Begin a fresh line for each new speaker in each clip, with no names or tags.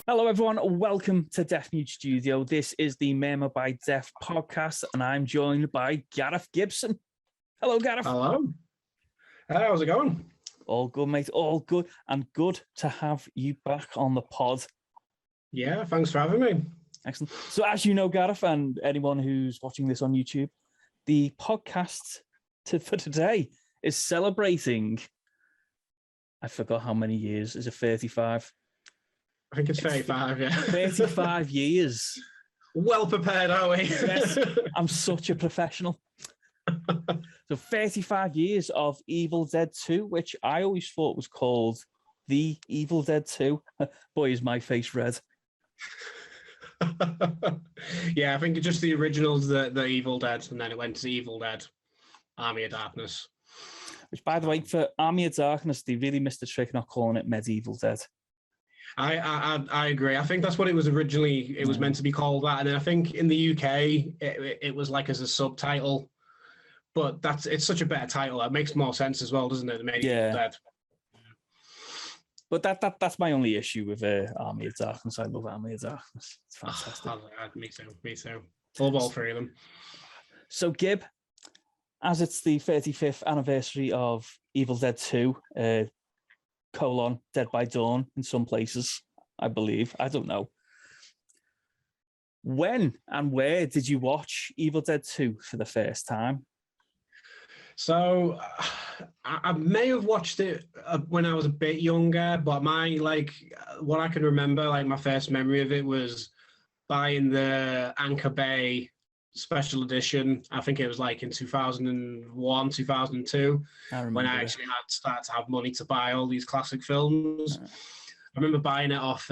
Hello, everyone. Welcome to Deaf Mute Studio. This is the Memo by Deaf podcast, and I'm joined by Garrath Gibson. Hello, Garrath.
Hello. How's it going?
All good, mate. All good. And good to have you back on the pod.
Yeah, thanks for having me.
Excellent. So as you know, Garrath, and anyone who's watching this on YouTube, the podcast for today is celebrating, I forgot how many years. Is it 35?
I think it's 35, yeah.
35 years.
Well prepared, are we?
Yes, I'm such a professional. So 35 years of Evil Dead 2, which I always thought was called The Evil Dead 2. Boy, is my face red.
Yeah, I think it's just the originals, the Evil Dead, and then it went to Evil Dead, Army of Darkness.
Which, by the way, for Army of Darkness, they really missed the trick not calling it Medieval Dead.
I agree. I think that's what it was originally. It was meant to be called that, and then I think in the UK it was like as a subtitle. But it's such a better title. That makes more sense as well, doesn't it? The Medieval Dead.
But that's my only issue with Army of Darkness. I love Army of Darkness. It's fantastic.
Me too. Love all three of them.
So, Gib, as it's the 35th anniversary of Evil Dead 2, Dead by Dawn in some places, I believe. I don't know. When and where did you watch Evil Dead 2 for the first time?
So I may have watched it when I was a bit younger, but what I can remember, my first memory of it was buying the Anchor Bay special edition. I think it was in 2001, 2002, when I actually had started to have money to buy all these classic films. I remember buying it off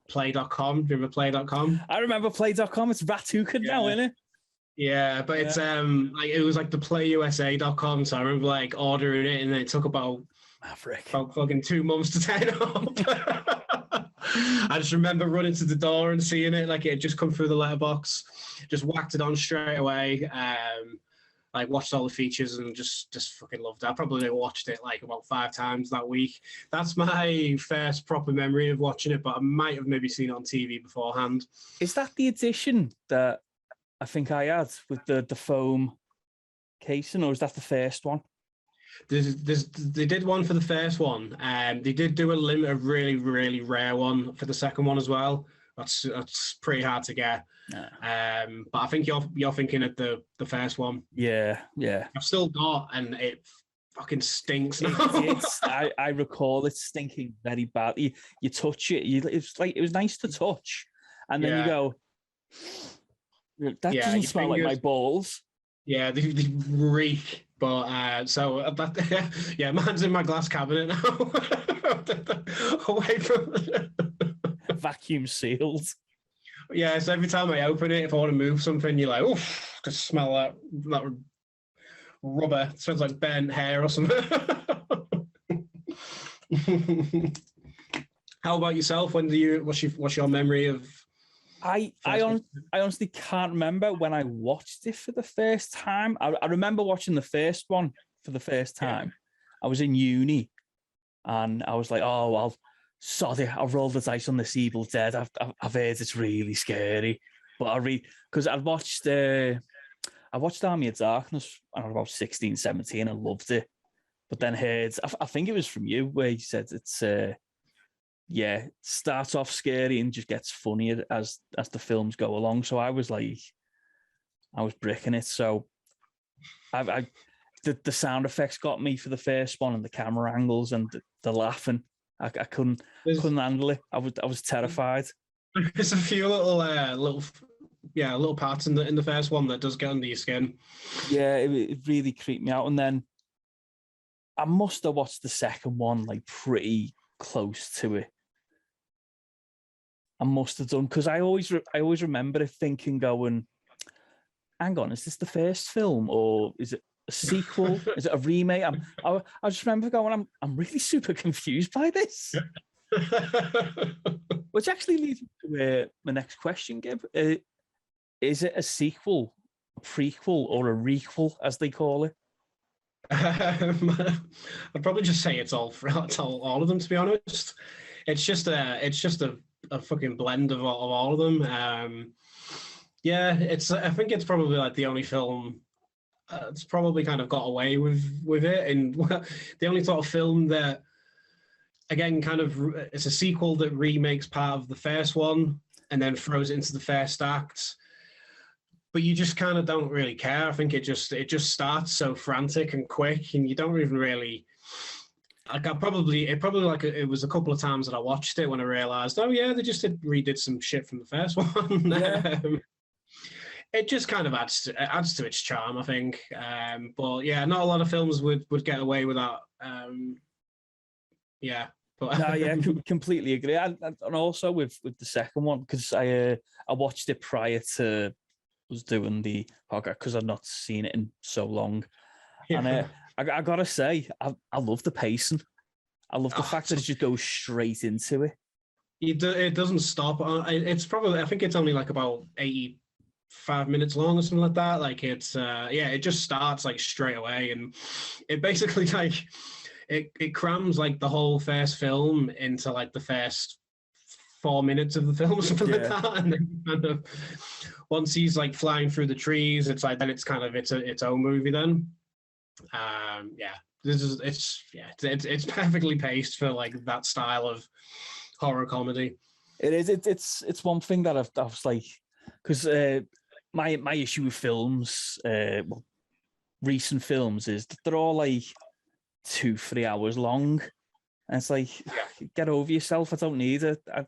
play.com. Do you remember play.com?
I remember play.com. It's Ratuka now, isn't it?
Yeah, but it's it was the playusa.com. So I remember ordering it, and then it took about fucking 2 months to turn up. I just remember running to the door and seeing it, it had just come through the letterbox, just whacked it on straight away. Watched all the features and just fucking loved it. I probably watched it about 5 times that week. That's my first proper memory of watching it, but I might have maybe seen it on TV beforehand.
Is that the edition that I think I had with the foam casing, or is that the first one?
They did one for the first one, and they did do a really, really rare one for the second one as well. That's pretty hard to get. Yeah. But I think you're thinking of the first one.
Yeah.
I've still got, and it fucking stinks now.
I recall it stinking very bad. You touch it, it was nice to touch, and then you go, that doesn't smell like my balls.
Yeah, they reek. But mine's in my glass cabinet now. Away from
vacuum sealed.
Yeah, so every time I open it, if I want to move something, you're like, oof, I can smell that rubber. It smells like burnt hair or something. How about yourself? What's your memory of?
I honestly can't remember when I watched it for the first time. I remember watching the first one for the first time. Yeah. I was in uni, and I was like, "Oh, well, sorry, I'll roll the dice on this Evil Dead. I've heard it's really scary." But because I watched Army of Darkness when I was about 16, 17. I loved it, but then heard I think it was from you where you said it's. It starts off scary and just gets funnier as the films go along. So I was bricking it. So the sound effects got me for the first one, and the camera angles and the laughing. I couldn't handle it. I was terrified.
There's a few little parts in the first one that does get under your skin. Yeah,
it really creeped me out. And then I must have watched the second one pretty close to it. I must have done, because I always remember it thinking, going, hang on, is this the first film, or is it a sequel? Is it a remake? I just remember going, I'm really super confused by this. Which actually leads me to my next question, Gib. Is it a sequel, a prequel, or a requel, as they call it?
I'd probably just say it's all of them, to be honest. a fucking blend of all of them. Yeah, I think it's probably like the only film it's probably kind of got away with it, and the only sort of film that, again, kind of it's a sequel that remakes part of the first one and then throws it into the first act. But you just kind of don't really care. I think it just starts so frantic and quick, and you don't even really. Like it was a couple of times that I watched it when I realized, oh yeah, they just redid some shit from the first one. Yeah. It just kind of adds to its charm, I think. But yeah, not a lot of films would get away with that. Yeah. But
no, yeah, completely agree. And also with the second one, because I watched it prior to us doing the podcast because I've not seen it in so long. Yeah. And I gotta say, I love the pacing. I love the fact that it just goes straight into it.
It doesn't stop. It's probably, I think it's only like about 85 minutes long or something like that. Like it's it just starts like straight away, and it basically like it crams like the whole first film into like the first 4 minutes of the film or something like that, and then kind of once he's like flying through the trees, it's like then it's kind of its own movie then. It's perfectly paced for like that style of horror comedy.
It is. It's one thing that I was like, because my issue with films, recent films, is that they're all like 2-3 hours long, and it's like, get over yourself. I don't need it. Do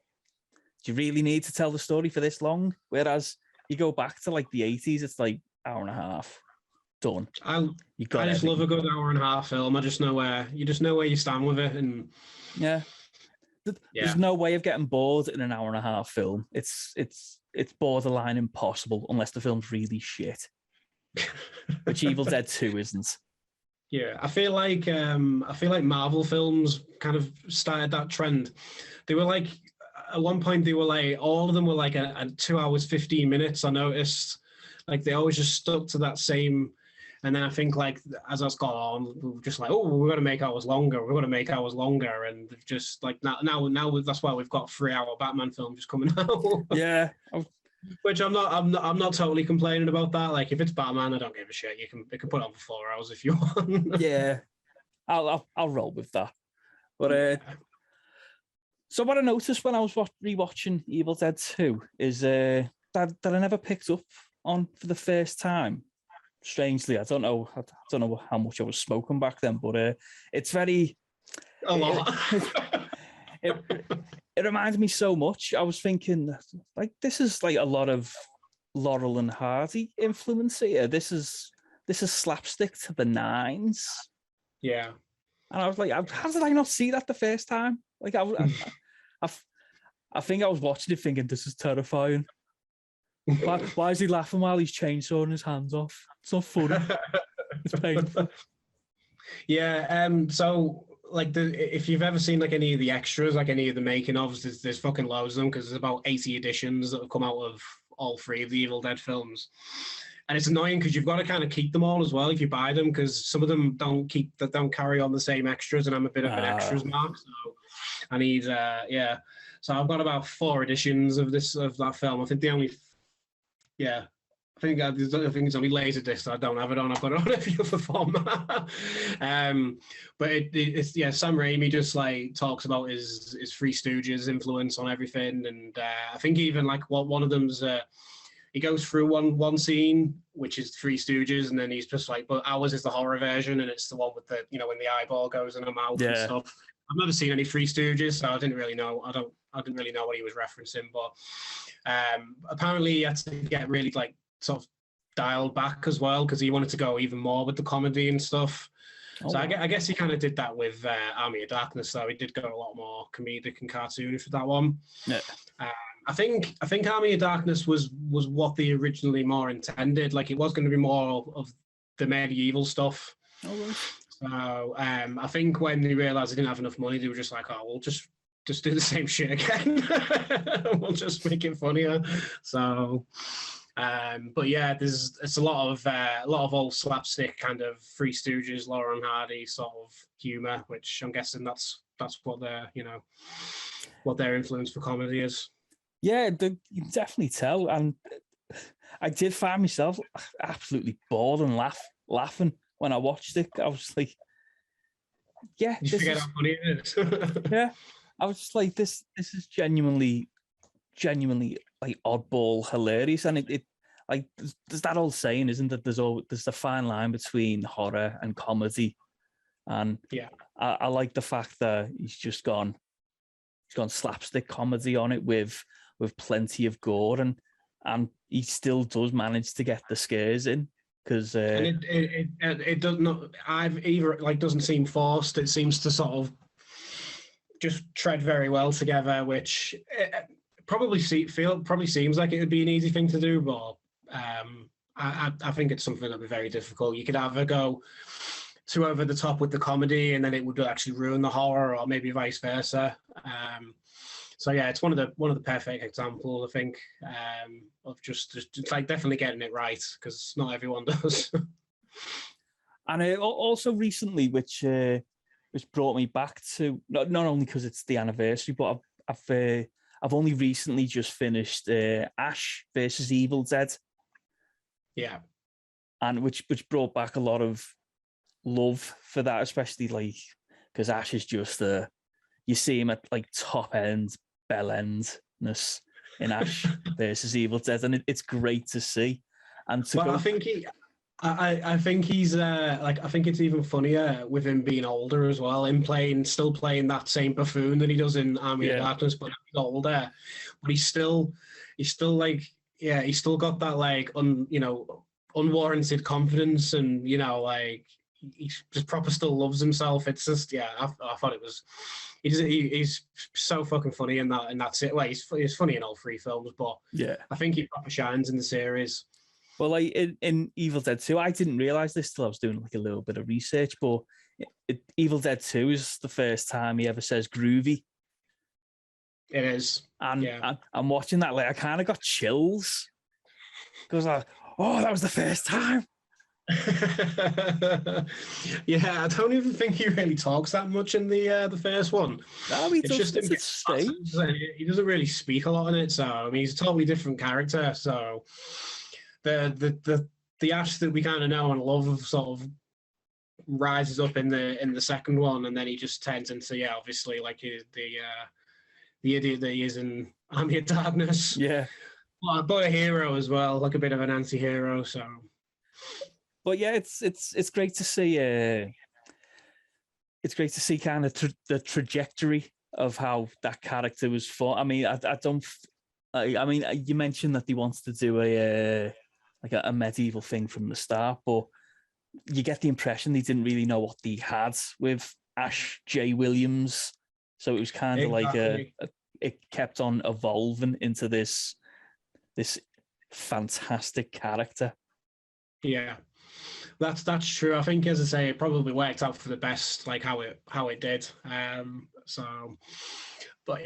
you really need to tell the story for this long? Whereas you go back to like the 80s, it's like hour and a half. Done.
I just love a good hour and a half film. I just know where you stand with it, and
there's no way of getting bored in an hour and a half film. It's borderline impossible unless the film's really shit, which Evil Dead 2 isn't.
Yeah, I feel like Marvel films kind of started that trend. They were like, at one point they were like, all of them were like a 2 hours 15 minutes. I noticed, like, they always just stuck to that same. And then I think, like, as that's gone on, we were just like, oh, we're going to make ours longer. We're going to make ours longer. And just like now that's why we've got a 3-hour Batman film just coming out.
Yeah.
Which I'm not totally complaining about that. Like, if it's Batman, I don't give a shit. You can put it on for 4 hours if you want.
Yeah. I'll roll with that. But so what I noticed when I was rewatching Evil Dead 2 is that I never picked up on for the first time. Strangely, I don't know how much I was smoking back then, but it's very
a lot.
It reminds me so much. I was thinking, like, this is like a lot of Laurel and Hardy influence here. This is slapstick to the nines.
Yeah,
and I was like, how did I not see that the first time? Like, I think I was watching it thinking, this is terrifying. Why is he laughing while he's chainsawing his hands off? It's not funny. It's painful.
Yeah. So, like, if you've ever seen like any of the extras, like any of the making ofs, there's fucking loads of them, because there's about 80 editions that have come out of all 3 of the Evil Dead films. And it's annoying because you've got to kind of keep them all as well if you buy them, because some of them don't carry on the same extras, and I'm a bit of an extras mark, so I need So I've got about 4 editions of that film. I think the only I think it's only Laserdisc that I don't have it on. I've got it on every other format. But it's Sam Raimi just like talks about his Three Stooges influence on everything, and I think even like one of them's he goes through one scene which is Three Stooges, and then he's just like, but ours is the horror version, and it's the one with the when the eyeball goes in the mouth and stuff. I've never seen any Three Stooges, so I didn't really know. I didn't really know what he was referencing, but apparently he had to get really like sort of dialed back as well, because he wanted to go even more with the comedy and stuff. So I guess he kind of did that with Army of Darkness, though. He did go a lot more comedic and cartoony for that one. Yeah. I think Army of Darkness was what they originally more intended. Like, it was going to be more of the medieval stuff.
Oh, right.
So I think when they realised they didn't have enough money, they were just like, oh, we'll just do the same shit again. We'll just make it funnier. So But yeah, it's a lot of old slapstick kind of Three Stooges, Laurel and Hardy sort of humor, which I'm guessing that's what their influence for comedy is.
Yeah, you can definitely tell. And I did find myself absolutely bored and laughing when I watched it. I was like, yeah,
you forget how funny it is.
Yeah, I was just like, this is genuinely like oddball hilarious. And it like there's that old saying, isn't that there's a fine line between horror and comedy. And
yeah,
I like the fact that he's gone slapstick comedy on it with plenty of gore, and he still does manage to get the scares in, because
and it does not doesn't seem forced. It seems to sort of just tread very well together, which probably seems like it would be an easy thing to do, but I think it's something that would be very difficult. You could either go too over the top with the comedy, and then it would actually ruin the horror, or maybe vice versa. So yeah, it's one of the perfect examples, I think, of just like definitely getting it right, because not everyone does.
And also recently, which brought me back to not only because it's the anniversary, but I've only recently just finished Ash versus Evil Dead.
Yeah,
and which brought back a lot of love for that, especially like because Ash is just you see him at like top end bell endness in Ash versus Evil Dead, and it's great to see. And
I think he's I think it's even funnier with him being older as well, him still playing that same buffoon that he does in Army of Darkness, but he's older. But he's still like, yeah, he's still got that like unwarranted confidence, and like he just proper still loves himself. It's just, yeah, I thought it was. He's so fucking funny in that, and that's it. Well, he's funny in all three films, but yeah, I think he proper shines in the series.
Well, like in Evil Dead 2, I didn't realize this till I was doing like a little bit of research, but Evil Dead 2 is the first time he ever says groovy.
It is.
And
yeah.
I'm watching that, like I kind of got chills, because like, oh, that was the first time.
Yeah, I don't even think he really talks that much in the first one.
No, he doesn't.
He doesn't really speak a lot in it, so I mean, he's a totally different character. So the Ash that we kind of know and love sort of rises up in the second one, and then he just turns into, yeah, obviously like the idiot that he is in Army of Darkness.
Yeah,
but a hero as well, like a bit of an anti-hero. So.
But yeah, it's great to see. It's great to see kind of the trajectory of how that character was fought. I mean, I mean, you mentioned that he wants to do a medieval thing from the start, but you get the impression he didn't really know what he had with Ash J. Williams. So it was kind of like it kept on evolving into this fantastic character.
Yeah. That's true. I think, as I say, it probably worked out for the best, like how it did. But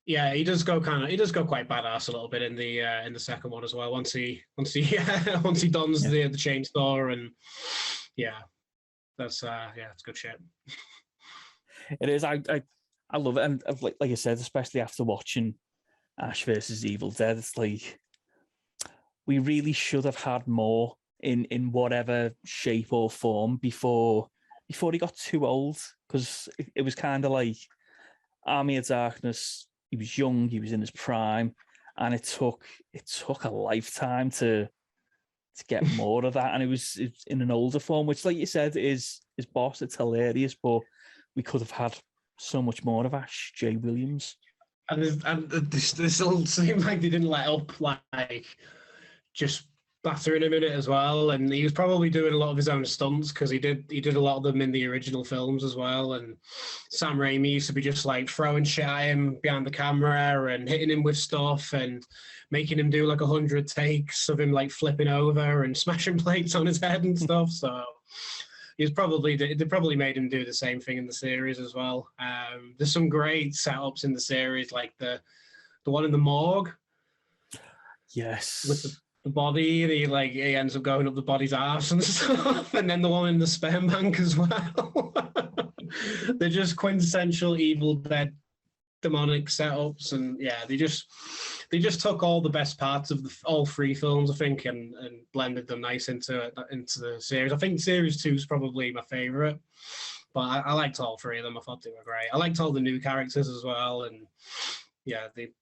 yeah, he does go quite badass a little bit in the second one as well. Once he dons the chainsaw, and yeah, that's it's good shit.
It is. I love it, and like I said, especially after watching Ash versus Evil Dead, it's like we really should have had more in whatever shape or form before he got too old, because it was kind of like Army of Darkness. He was young, he was in his prime, and it took a lifetime to get more of that. And it's in an older form, which, like you said, is boss. It's hilarious, but we could have had so much more of Ash J. Williams.
And this all seemed like they didn't let up, like just battering him in it as well. And he was probably doing a lot of his own stunts, because he did a lot of them in the original films as well. And Sam Raimi used to be just like throwing shit at him behind the camera and hitting him with stuff and making him do like 100 takes of him like flipping over and smashing plates on his head and stuff. So they probably made him do the same thing in the series as well. There's some great setups in the series, like the one in the morgue.
Yes.
With the body, he ends up going up the body's arse and stuff, and then the one in the sperm bank as well. They're just quintessential Evil Dead demonic setups, and yeah, they just took all the best parts of all three films, I think, and blended them nice into the series. I think series 2 is probably my favorite, but I liked all three of them. I thought they were great. I liked all the new characters as well, and yeah, it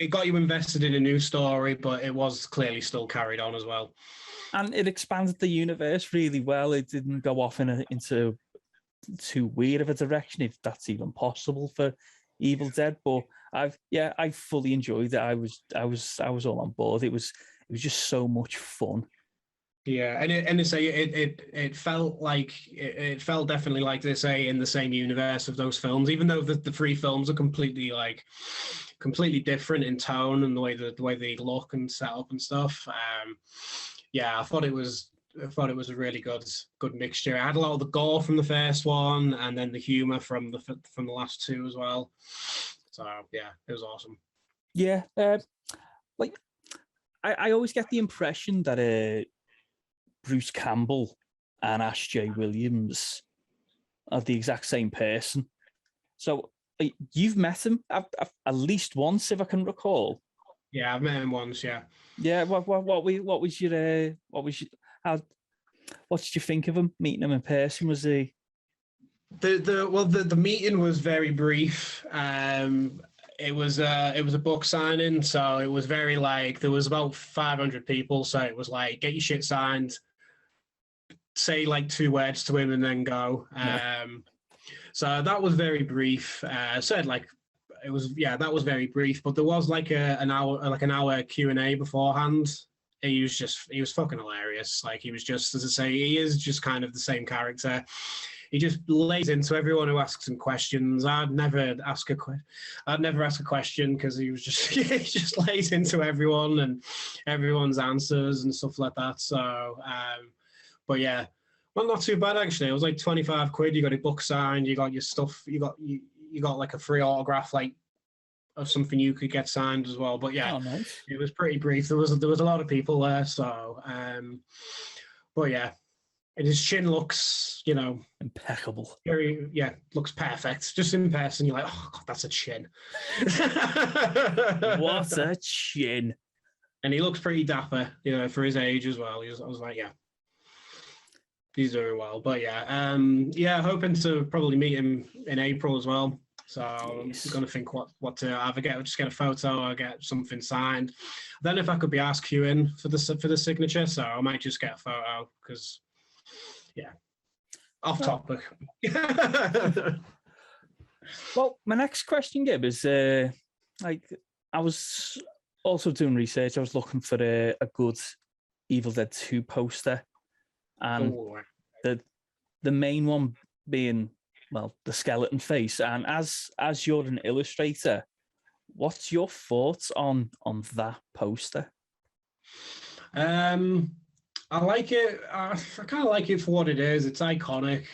got you invested in a new story, but it was clearly still carried on as well.
And it expanded the universe really well. It didn't go off into too weird of a direction, if that's even possible for Evil Dead. But I fully enjoyed it. I was all on board. It was just so much fun.
Yeah, and it felt definitely like they say in the same universe of those films, even though the three films are completely different in tone and the way they look and set up and stuff. I thought it was a really good mixture. It had a lot of the gore from the first one, and then the humor from the last two as well. So yeah, it was awesome.
Yeah, I always get the impression that Bruce Campbell and Ash J. Williams are the exact same person. So you've met him at least once, if I can recall.
Yeah, I've met him once. Yeah.
Yeah. What did you think of him? Meeting him in person, was he?
The meeting was very brief. It was a book signing, so it was very there was about 500 people, so it was get your shit signed, say 2 words to him, and then go.
Yeah.
So that was very brief. That was very brief, but there was an hour Q&A beforehand. He was fucking hilarious. He was just, as I say, he is just kind of the same character. He just lays into everyone who asks him questions. I'd never ask a question because he just lays into everyone and everyone's answers and stuff like that. So, but yeah, well, not too bad actually. It was £25. You got a book signed. You got your stuff. You got a free autograph of something you could get signed as well. But yeah,
nice.
It was pretty brief. There was a lot of people there. So, but yeah. And his chin looks,
impeccable.
Looks perfect. Just in person, you're oh God, that's a chin.
What a chin!
And he looks pretty dapper, for his age as well. I was yeah, he's doing well. But yeah, hoping to probably meet him in April as well. So I'm going to think what to either just get a photo or get something signed. Then if I could be asked queuing for the signature, so I might just get a photo because. Yeah, off topic.
Well, my next question, Gib, is I was also doing research. I was looking for a good Evil Dead 2 poster, and the main one being the skeleton face. And as you're an illustrator, what's your thoughts on that poster?
I like it. I kind of like it for what it is. It's iconic,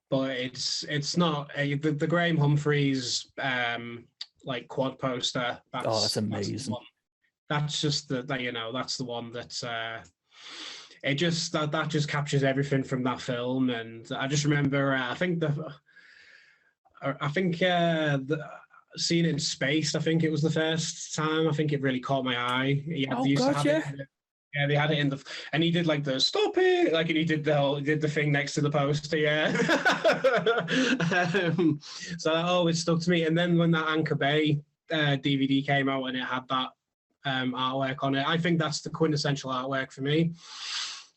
but it's not the Graham Humphreys quad poster.
That's amazing.
That's just that's the one that's it just that just captures everything from that film. And I just remember seeing it in Space. I think it was the first time. I think it really caught my eye. Yeah, they had it and he did the stop it, and he did the thing next to the poster, yeah. So that always stuck to me. And then when that Anchor Bay DVD came out and it had that artwork on it, I think that's the quintessential artwork for me.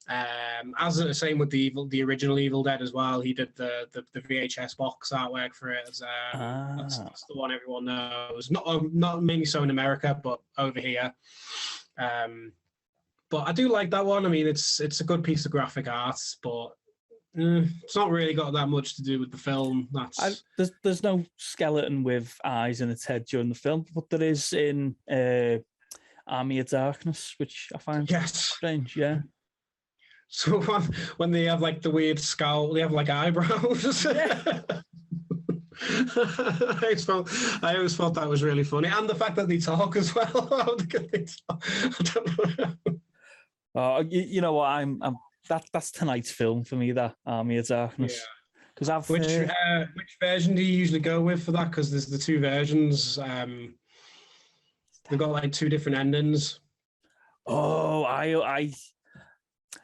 As the same with the original Evil Dead as well. He did the VHS box artwork for it. That's the one everyone knows. Not mainly so in America, but over here. But I do like that one. I mean, it's a good piece of graphic art, but it's not really got that much to do with the film.
There's no skeleton with eyes in its head during the film, but there is in Army of Darkness, which I find strange. Yeah.
So when they have the weird scowl, they have eyebrows. I always thought that was really funny, and the fact that they talk as well. How good they talk. I don't know.
You know what? That's tonight's film for me. That Army of Darkness.
Yeah.
Because I've
which version do you usually go with for that? Because there's the two versions. They've got like two different endings.
Oh, I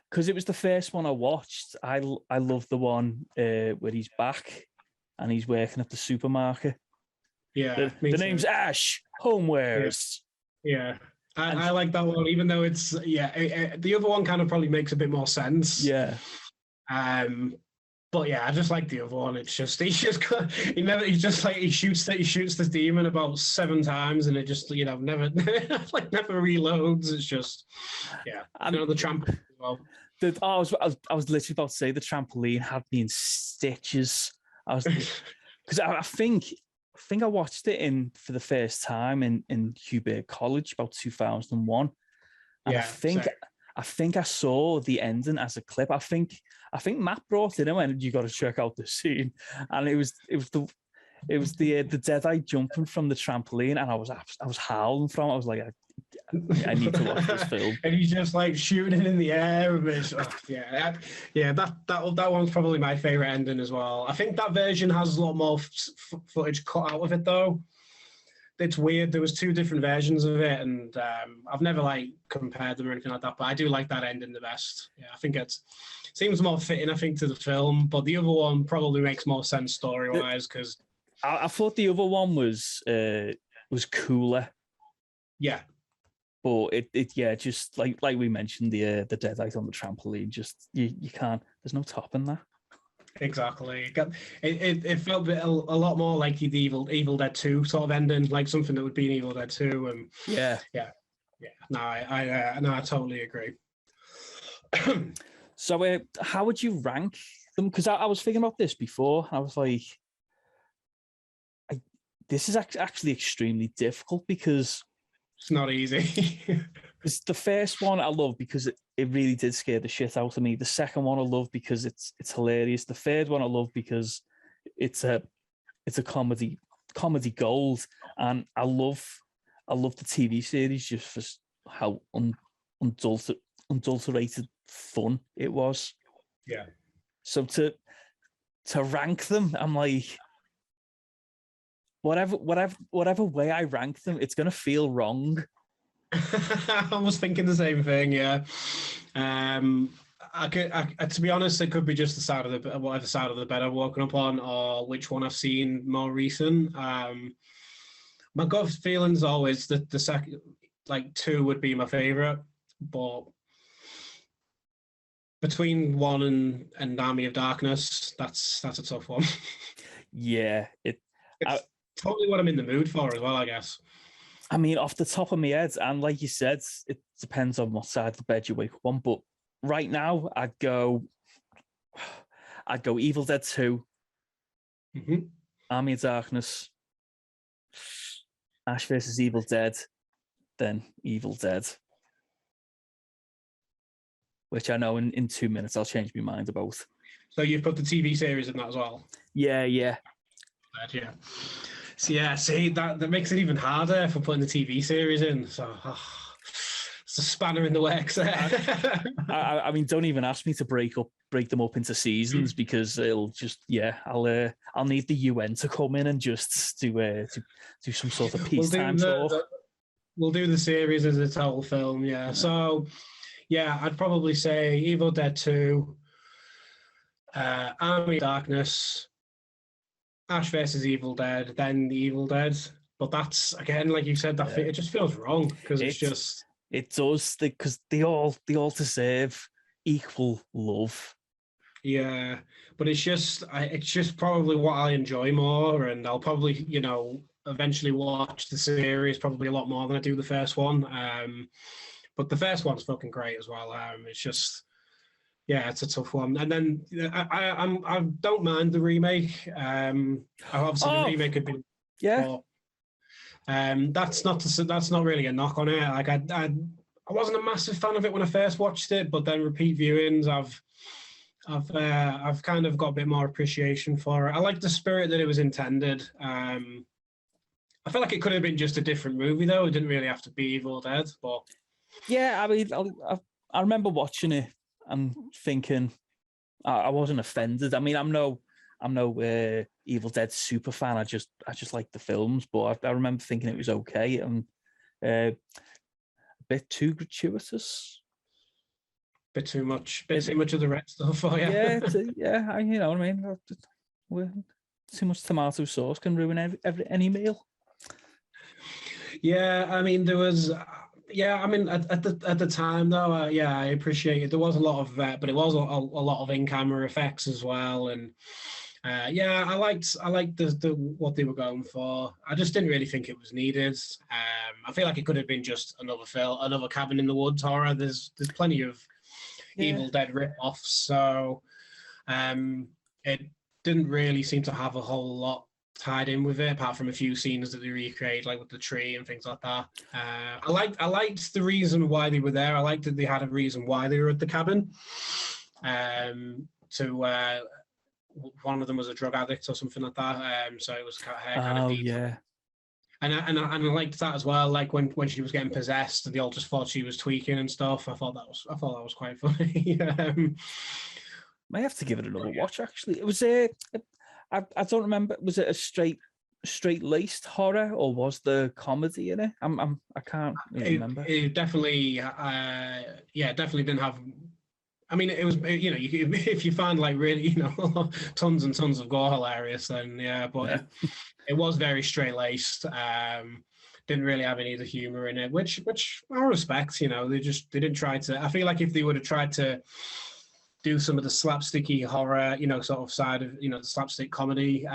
because it was the first one I watched. I love the one where he's back and he's working at the supermarket.
Yeah,
the name's Ash Homewares.
Yeah. I like that one, even though it's the other one kind of probably makes a bit more sense.
Yeah.
But yeah, I just like the other one. It's just he shoots this demon about 7 times and it just never never reloads. It's just the trampoline as well.
I was literally about to say the trampoline had me in stitches. I was because I think I watched it for the first time in Hubert College about 2001. And
yeah,
I think I saw the ending as a clip. I think Matt brought it in and went, "You got to check out this scene," and it was the Deadite jumping from the trampoline, and I was howling from it. I was like, I need to watch this film.
And he's just like shooting it in the air. That one's probably my favorite ending as well. I think that version has a lot more footage cut out of it though. It's weird. There was 2 different versions of it, and I've never compared them or anything like that. But I do like that ending the best. Yeah, I think it seems more fitting. I think to the film, but the other one probably makes more sense story wise because
I thought the other one was cooler.
Yeah,
but it just like we mentioned the Deadite on the trampoline. Just you can't. There's no topping that.
Exactly. It felt a lot more like the Evil Dead 2 sort of ending, like something that would be in Evil Dead 2. And
yeah.
No, I totally agree.
So, how would you rank them? Because I was thinking about this before. I was like, this is actually extremely difficult because
it's not easy.
Because the first one I love because it really did scare the shit out of me. The second one I love because it's hilarious. The third one I love because it's a comedy gold, and I love the TV series just for how unadulterated fun it was.
Yeah.
So to rank them, I'm like, whatever way I rank them, it's gonna feel wrong.
I was thinking the same thing. Yeah. I to be honest, it could be just whatever side of the bed I've woken up on, or which one I've seen more recent. My gut feeling's always that the second, 2 would be my favorite, but between 1 and Army of Darkness, that's a tough one.
Yeah,
it's totally what I'm in the mood for as well, I guess.
I mean, off the top of my head, and like you said, it depends on what side of the bed you wake up on. But right now, I'd go Evil Dead 2, Army of Darkness, Ash versus Evil Dead, then Evil Dead. Which I know in 2 minutes I'll change my mind about.
So you've put the TV series in that as well?
Yeah.
Yeah. So that makes it even harder for putting the TV series in. So it's a spanner in the works there.
I mean, don't even ask me to break them up into seasons because it'll just I'll need the UN to come in and just do some sort of peacetime talk.
We'll do the series as a total film. Yeah. So I'd probably say Evil Dead 2, Army of Darkness, Ash versus Evil Dead, then the Evil Dead. But that's, again, like you said, it just feels wrong because
it does, because they all deserve equal love.
Yeah, but it's just probably what I enjoy more, and I'll probably eventually watch the series probably a lot more than I do the first one. But the first one's fucking great as well. It's just. Yeah, it's a tough one. And then I don't mind the remake. Obviously, the remake had been.
Yeah.
But, that's not really a knock on it. I wasn't a massive fan of it when I first watched it, but then repeat viewings, I've kind of got a bit more appreciation for it. I like the spirit that it was intended. I feel like it could have been just a different movie, though. It didn't really have to be Evil Dead, but
yeah, I mean, I remember watching it and thinking I wasn't offended. I mean, I'm no Evil Dead super fan. I just like the films, but I remember thinking it was okay and a bit too gratuitous.
Bit too much of the red stuff for you.
Yeah, you know what I mean. Too much tomato sauce can ruin any meal.
Yeah, I mean there was. Yeah, I mean at the time though, I appreciate it. There was a lot of that, but it was a lot of in-camera effects as well, and I liked the what they were going for. I just didn't really think it was needed. I feel like it could have been just another Cabin in the Woods horror. There's plenty of Evil Dead rip-offs, so it didn't really seem to have a whole lot tied in with it, apart from a few scenes that they recreate, like with the tree and things like that. I liked the reason why they were there. I liked that they had a reason why they were at the cabin. One of them was a drug addict or something like that. So it was kind of deep.
Yeah.
And I liked that as well. Like when she was getting possessed, and they all just thought she was tweaking and stuff. I thought that was quite funny.
May have to give it another watch. Actually, it was I don't remember. Was it a straight laced horror, or was there comedy in it? I can't really remember.
It definitely, definitely didn't have. I mean, it was, if you find like really, tons and tons of gore hilarious, then yeah, but it was very straight laced. Didn't really have any of the humor in it, which I respect. They didn't try to. I feel like if they would have tried to do some of the slapsticky horror, sort of side of, the slapstick comedy,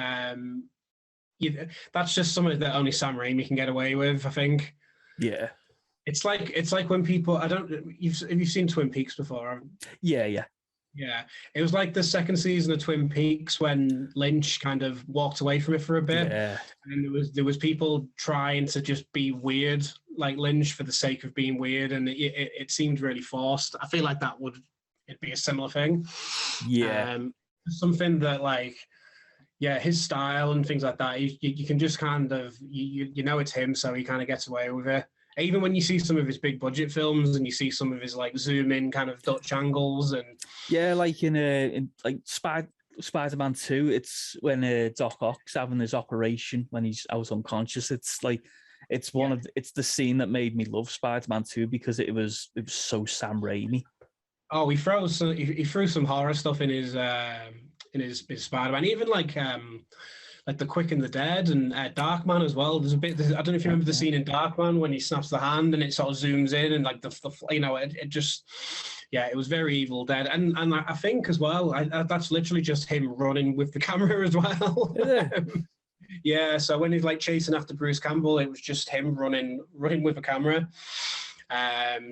that's just something that only Sam Raimi can get away with, I think.
Yeah.
It's like when people, have you seen Twin Peaks before?
Yeah.
It was like the second season of Twin Peaks when Lynch kind of walked away from it for a bit.
Yeah.
And there was people trying to just be weird like Lynch for the sake of being weird, and it seemed really forced. I feel like it'd be a similar thing.
Yeah.
Something that his style and things like that, you can just kind of, it's him, so he kind of gets away with it. Even when you see some of his big budget films and you see some of his zoom in kind of Dutch angles and
like in Spider-Man 2, it's when Doc Ock's having his operation when he's out unconscious. It's it's the scene that made me love Spider-Man 2 because it was so Sam Raimi. Oh, he
threw some horror stuff in his Spider-Man, even like The Quick and the Dead and Darkman as well. There's a bit. I don't know if you remember the scene in Darkman when he snaps the hand and it sort of zooms in and it was very Evil Dead. And I think as well, that's literally just him running with the camera as well. Yeah. So when he's chasing after Bruce Campbell, it was just him running with a camera.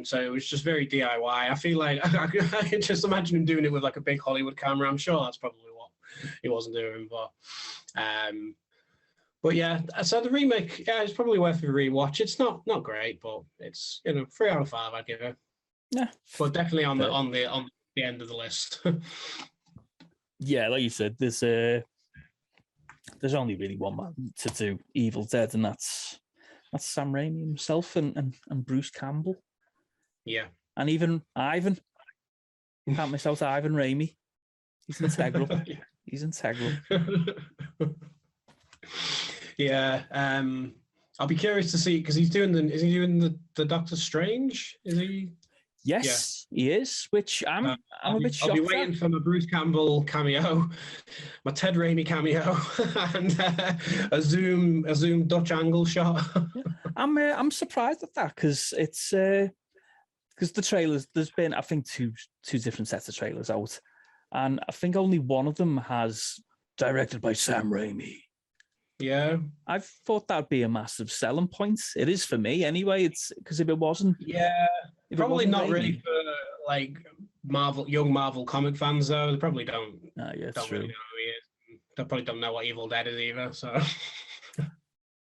So it was just very DIY. I feel like I can just imagine him doing it with a big Hollywood camera. I'm sure that's probably what he wasn't doing, but yeah. So the remake, it's probably worth a rewatch. It's not great, but it's 3 out of 5 I'd give it.
Yeah,
but definitely on the end of the list.
Yeah, like you said, there's only really one man to do Evil Dead, and that's Sam Raimi himself and Bruce Campbell.
Yeah.
And even Ivan. Can't miss out Ivan Raimi. He's integral. He's integral.
Yeah. I'll be curious to see, because is he doing the Doctor Strange? Is he?
Yes, yeah. He is, which I'm a bit shocked.
I'll be waiting for my Bruce Campbell cameo, my Ted Raimi cameo, and a zoom Dutch angle shot.
I'm surprised at that because it's because the trailers, there's been I think two different sets of trailers out, and I think only one of them has directed by Sam Raimi.
Yeah,
I thought that'd be a massive selling point. It is for me anyway. It's because if it wasn't,
probably not
Raimi,
really for young Marvel comic fans though. They probably don't.
It's
don't
true.
Really know who he is. They probably don't know what Evil Dead is either. So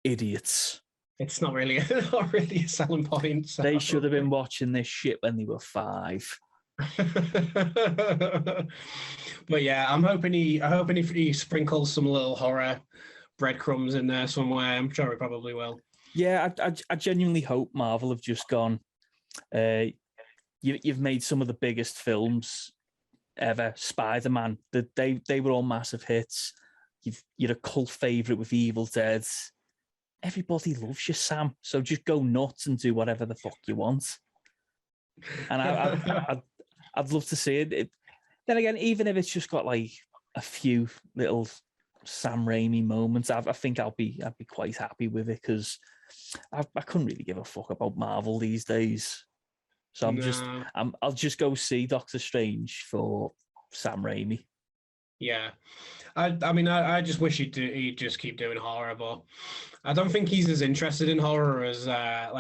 idiots.
It's not really a selling point. So.
They should have been watching this shit when they were 5.
But yeah, I'm hoping he sprinkles some little horror breadcrumbs in there somewhere. I'm sure he probably will.
Yeah, I genuinely hope Marvel have just gone. You've made some of the biggest films ever. Spider-Man, they were all massive hits. You're a cult favorite with Evil Dead. Everybody loves you, Sam. So just go nuts and do whatever the fuck you want. And I'd love to see it. Then again, even if it's just got like a few little Sam Raimi moments, I think I'd be quite happy with it, because I couldn't really give a fuck about Marvel these days. So I'll just go see Doctor Strange for Sam Raimi.
Yeah, I mean, I just wish he'd just keep doing horror, but I don't think he's as interested in horror as I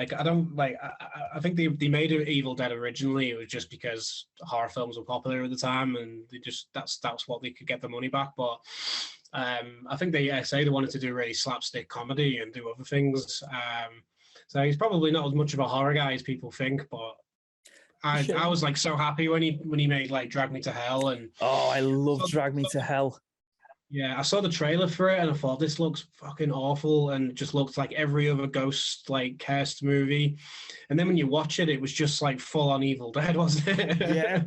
think they made Evil Dead originally. It was just because horror films were popular at the time, and that's what they could get the money back. But I think they say they wanted to do really slapstick comedy and do other things. So he's probably not as much of a horror guy as people think, but. I was like so happy when he made like Drag Me to Hell, and
I love Drag Me to Hell.
Yeah, I saw the trailer for it and I thought this looks fucking awful, and it just looked like every other ghost like cursed movie. And then when you watch it, it was just like full on Evil Dead, wasn't it?
Yeah.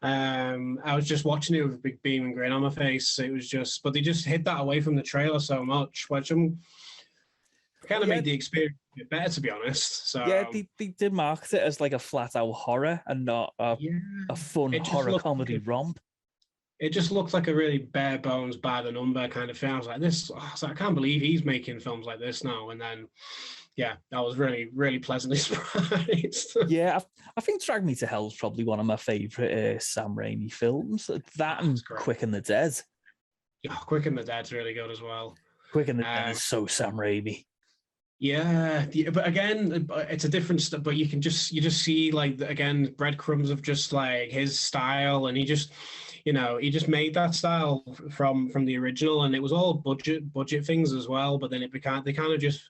I was just watching it with a big beam and grin on my face. It was just, but they just hid that away from the trailer so much, which kind of made the experience a bit better, to be honest. So
yeah, they did market it as like a flat out horror and not a fun horror comedy romp.
It just looked like a really bare bones, by the number kind of film. I was like, I can't believe he's making films like this now. And then, yeah, I was really, really pleasantly surprised.
Yeah, I think Drag Me to Hell is probably one of my favourite Sam Raimi films. That and Quick and the Dead.
Yeah, Quick and the Dead's really good as well.
Quick and the Dead is so Sam Raimi.
Yeah, but again, it's a different stuff. But you just see like again breadcrumbs of just like his style, and he just made that style from the original, and it was all budget things as well. But then they kind of just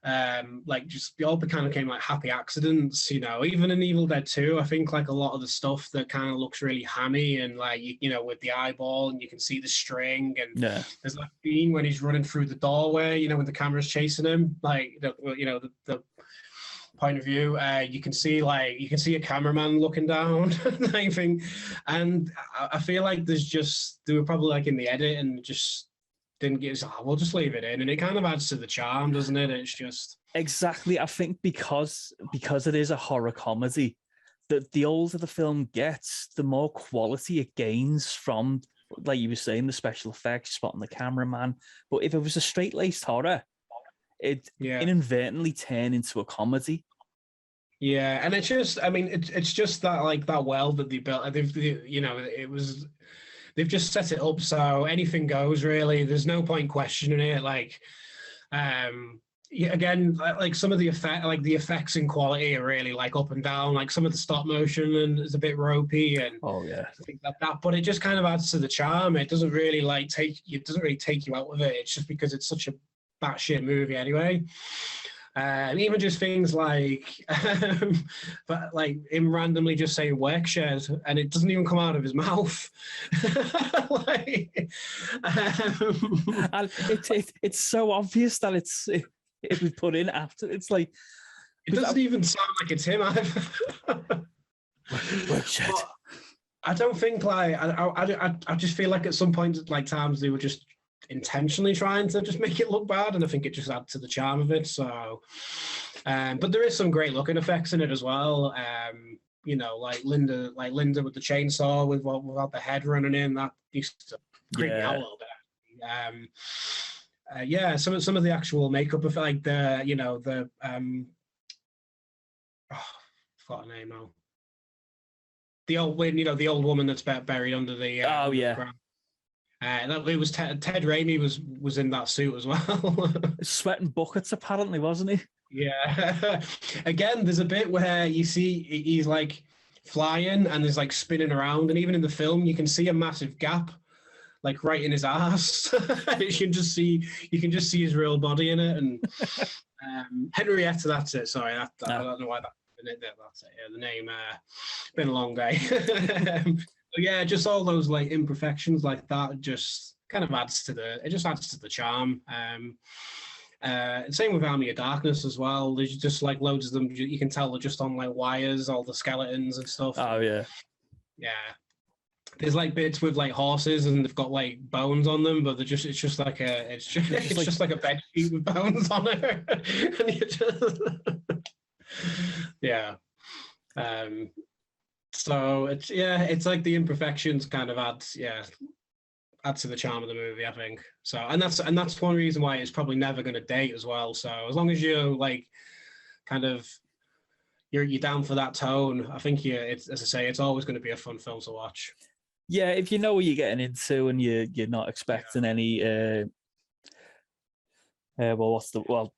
they all kind of came like happy accidents, even in Evil Dead 2, I think like a lot of the stuff that kind of looks really hammy and like, with the eyeball and you can see the string, and there's that scene when he's running through the doorway, when the camera's chasing him, like, the point of view, you can see a cameraman looking down and everything. And I feel like they were probably like in the edit and just didn't get, we'll just leave it in, and it kind of adds to the charm, doesn't it? It's just
exactly. I think because it is a horror comedy, the older the film gets, the more quality it gains from, like you were saying, the special effects, spotting the cameraman. But if it was a straight-laced horror, it inadvertently turn into a comedy.
Yeah, and it's just, I mean, it's just that like that world that they built. They've just set it up so anything goes, really. There's no point questioning it. Like, again, like some of the effects and quality are really like up and down. Like some of the stop motion and is a bit ropey, and things like that. But it just kind of adds to the charm. It doesn't really take you out of it. It's just because it's such a batshit movie anyway. Even just things like, but like him randomly just saying work shed, and it doesn't even come out of his mouth.
And it's so obvious that it was put in after. It's like
it doesn't even sound like it's him either.
Work shed.
I don't think like I just feel like at some point, like times they were just intentionally trying to just make it look bad, and I think it just adds to the charm of it. So but there is some great looking effects in it as well. Like Linda with the chainsaw without the head running in, that used to creep me out a little bit. Some of the actual makeup of like the forgot her name now, the old woman that's buried under the ground. It was Ted Raimi was in that suit as well.
Sweating buckets, apparently, wasn't he?
Yeah. Again, there's a bit where you see he's like flying and he's like spinning around, and even in the film, you can see a massive gap, like right in his ass. You can just see his real body in it. And Henrietta, that's it. Sorry, I don't know why that That's it. Yeah, the name. Been a long day. But yeah, just all those like imperfections like that just kind of adds to the charm. Same with Army of Darkness as well. There's just like loads of them. You can tell they're just on like wires, all the skeletons and stuff.
Oh yeah,
yeah. There's like bits with like horses and they've got like bones on them, but it's just like a bed sheet with bones on it. And you just yeah. So it's like the imperfections kind of add to the charm of the movie, I think. So and that's one reason why it's probably never going to date as well. So as long as you're like kind of you're down for that tone, I think it's, as I say, it's always going to be a fun film to watch.
Yeah, if you know what you're getting into and you're not expecting any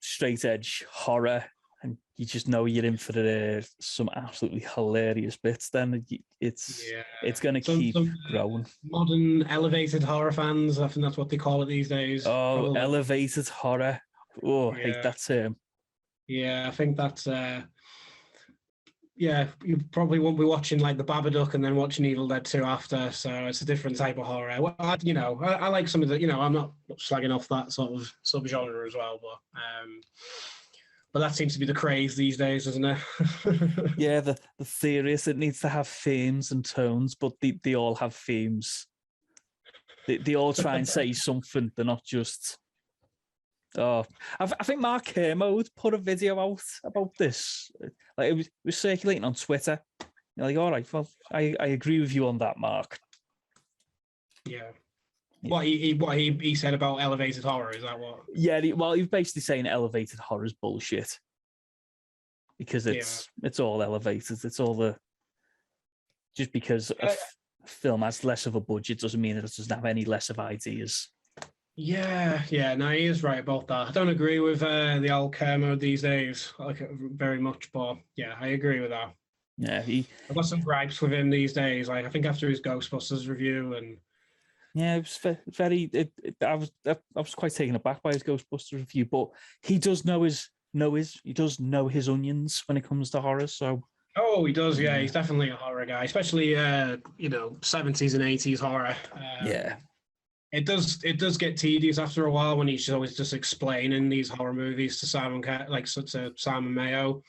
straight edge horror, and you just know you're in for some absolutely hilarious bits, then it's going to keep growing.
Modern elevated horror fans, I think that's what they call it these days.
Oh,
probably.
Elevated horror. Oh, I hate that term.
Yeah, I think that's you probably won't be watching like The Babadook and then watching Evil Dead 2 after, so it's a different type of horror. Well, I like some of the, I'm not slagging off that sort of subgenre as well, but that seems to be the craze these days, isn't it?
Yeah, the theory is it needs to have themes and tones, but they all have themes. They all try and say something. They're not just... Oh, I think Mark Kermode put a video out about this. Like it was circulating on Twitter. You're like, all right, well, I agree with you on that, Mark.
Yeah. What he said about elevated horror, is that what?
Yeah, he's basically saying elevated horror is bullshit because it's all elevated. It's all just because a film has less of a budget doesn't mean it doesn't have any less of ideas.
Yeah, no, he is right about that. I don't agree with the old Kermode these days, like very much, but yeah, I agree with that.
Yeah,
I've got some gripes with him these days. Like I think after his Ghostbusters review, and
yeah, it was very. I was quite taken aback by his Ghostbusters review, but he does know his onions when it comes to horror. So
he does. Yeah, he's definitely a horror guy, especially 70s and 80s horror.
Yeah.
It does get tedious after a while when he's always just explaining these horror movies to Simon Mayo.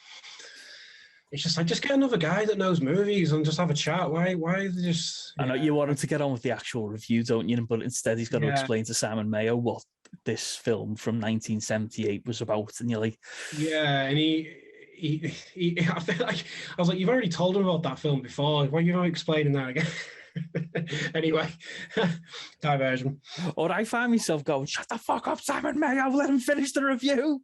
It's just like, just get another guy that knows movies and just have a chat. Why just...
I know you want him to get on with the actual review, don't you? But instead he's got to explain to Simon Mayo what this film from 1978 was about. And you're like...
Yeah, and I feel like... I was like, you've already told him about that film before. Why are you not explaining that again? Anyway, diversion.
Or I find myself going, shut the fuck up, Simon Mayo, let him finish the review.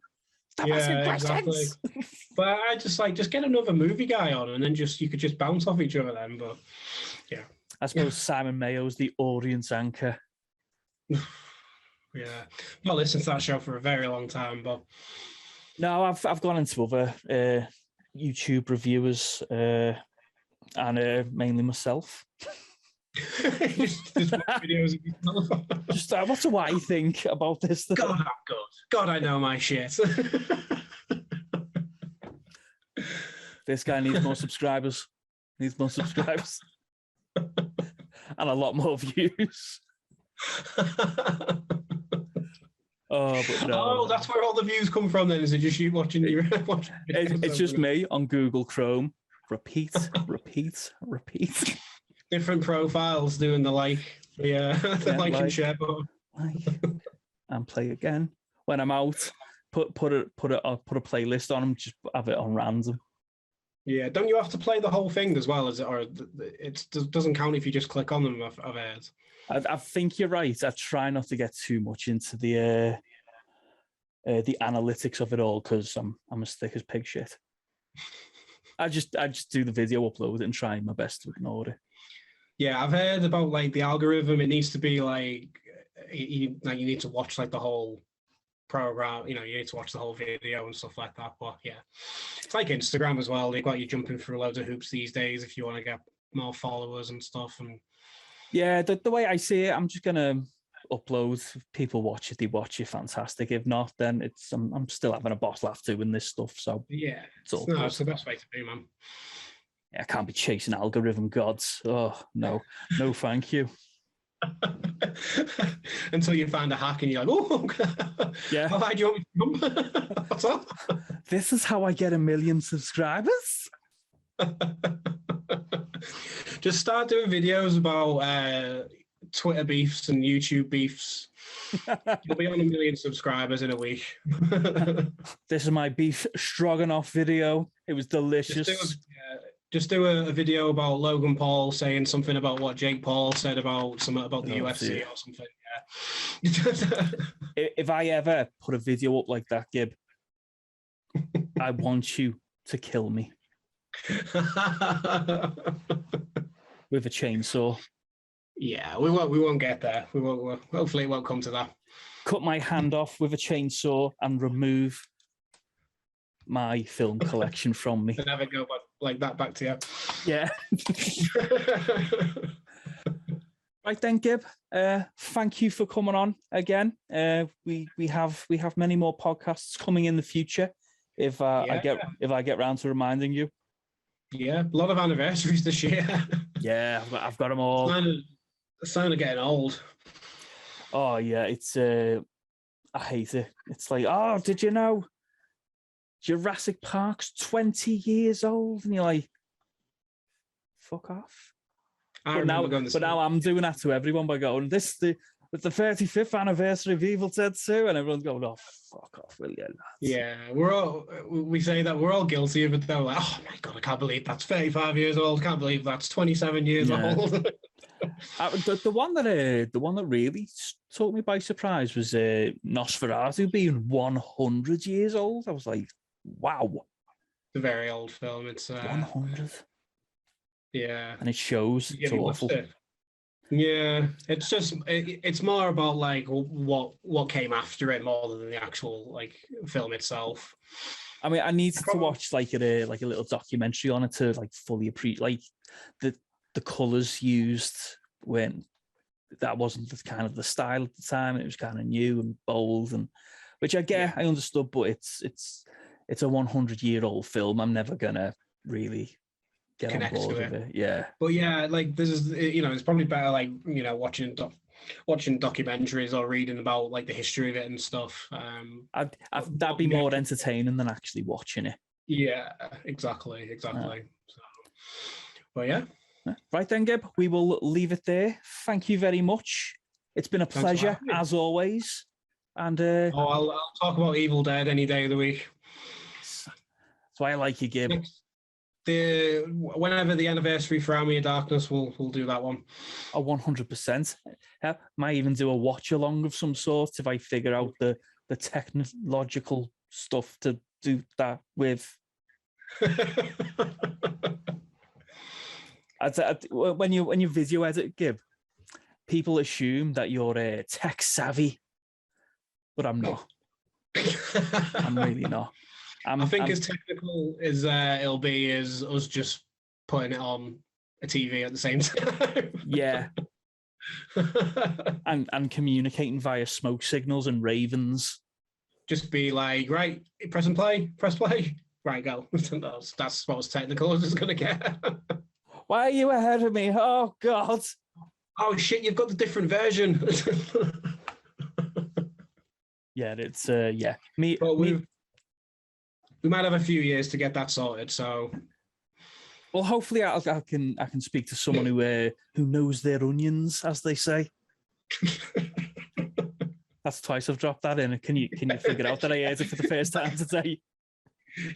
Stop asking questions.
Exactly. But I just get another movie guy on and then you could just bounce off each other then. But yeah.
I suppose Simon Mayo's the audience anchor.
Yeah. Not listened to that show for a very long time, but
no, I've gone into other YouTube reviewers and mainly myself.
just videos of yourself.
Just what do I think about this?
God, I'm good. God, I know my shit.
This guy needs more subscribers. And a lot more views. But no.
That's where all the views come from then, is it just you watching your
it's just me on Google Chrome. Repeat.
Different profiles doing the like and share button.
And play again. When I'm out, put a playlist on them, just have it on random.
Yeah, don't you have to play the whole thing as well, or it doesn't count if you just click on them? I've heard.
I think you're right. I try not to get too much into the analytics of it all because I'm as thick as pig shit. I just do the video, upload it, and try my best to ignore it.
Yeah, I've heard about like the algorithm. It needs to be like you need to watch like the whole program. You need to watch the whole video and stuff like that. But yeah, it's like Instagram as well. They've got you jumping through loads of hoops these days if you want to get more followers and stuff. And
yeah, the way I see it, I'm just gonna upload. If people watch it, they watch it, fantastic. If not, then I'm still having a boss laugh doing this stuff. So
yeah,
it's all
it's the best way to be, man.
Yeah, I can't be chasing algorithm gods. Oh no, thank you.
Until you find a hack and you're like, oh,
yeah.
How high do you want me to come? What's up?
This is how I get 1 million subscribers.
Just start doing videos about Twitter beefs and YouTube beefs. You'll be on 1 million subscribers in a week.
This is my beef stroganoff video. It was delicious.
Just do a video about Logan Paul saying something about what Jake Paul said about something about the UFC or something. Yeah.
If I ever put a video up like that, Gib, I want you to kill me with a chainsaw.
Yeah, we won't get there. We won't. Hopefully, it won't come to that.
Cut my hand off with a chainsaw and remove my film collection from me.
And have it go like that back to you.
Yeah. Right then, Gib. Thank you for coming on again. We have many more podcasts coming in the future. If I get round to reminding you.
Yeah, a lot of anniversaries this year.
Yeah, I've got them all.
It's kind of getting old.
Oh yeah, it's I hate it. It's like, oh, did you know Jurassic Park's 20 years old? And you're like, fuck off. But now I'm doing that to everyone by going, it's the 35th anniversary of Evil Dead 2, and everyone's going, oh, fuck off, will you?
Yeah, we say that we're all guilty of it though. Like, oh my God, I can't believe that's 35 years old. Can't believe that's 27 years old.
The one that really took me by surprise was Nosferatu being 100 years old. I was like, wow.
It's a very old film. It's
100.
Yeah.
And it shows. It's awful.
Yeah, it's just it's more about like what came after it more than the actual like film itself.
I mean, I needed to watch like a little documentary on it to like fully appreciate like the colors used when that wasn't the kind of the style at the time. It was kind of new and bold, and which I get, I understood, but it's a 100-year-old film. I'm never gonna really get on board with it. Yeah,
but yeah, like this is, it's probably better like watching documentaries or reading about like the history of it and stuff.
That'd be more entertaining than actually watching it.
Yeah, exactly. So, but yeah.
Right then, Gib, we will leave it there. Thank you very much. It's been a pleasure as always. And
I'll talk about Evil Dead any day of the week.
That's why I like you, Gib.
Whenever the anniversary for Army of Darkness, we'll do that one.
100%. Might even do a watch along of some sort if I figure out the technological stuff to do that with. When you video edit, Gib, people assume that you're tech savvy, but I'm not. I'm really not.
I think as technical as it'll be is us just putting it on a TV at the same time.
Yeah. and communicating via smoke signals and ravens.
Just be like, right, press play. Right, go. That's what as technical as it's going to get.
Why are you ahead of me? Oh, God.
Oh, shit, you've got the different version.
Yeah, it's,
we might have a few years to get that sorted, so.
Well, hopefully I can speak to someone who knows their onions, as they say. That's twice I've dropped that in. Can you figure out that I heard it for the first time today?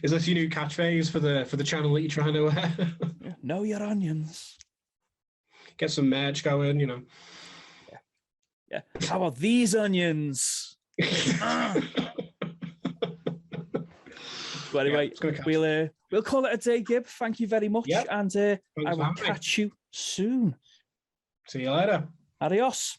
Is this your new catchphrase for the channel that you're trying to
know your onions?
Get some merch going,
Yeah. How about these onions? But anyway, we'll call it a day, Gib. Thank you very much, and I will catch you soon.
See you later.
Adios.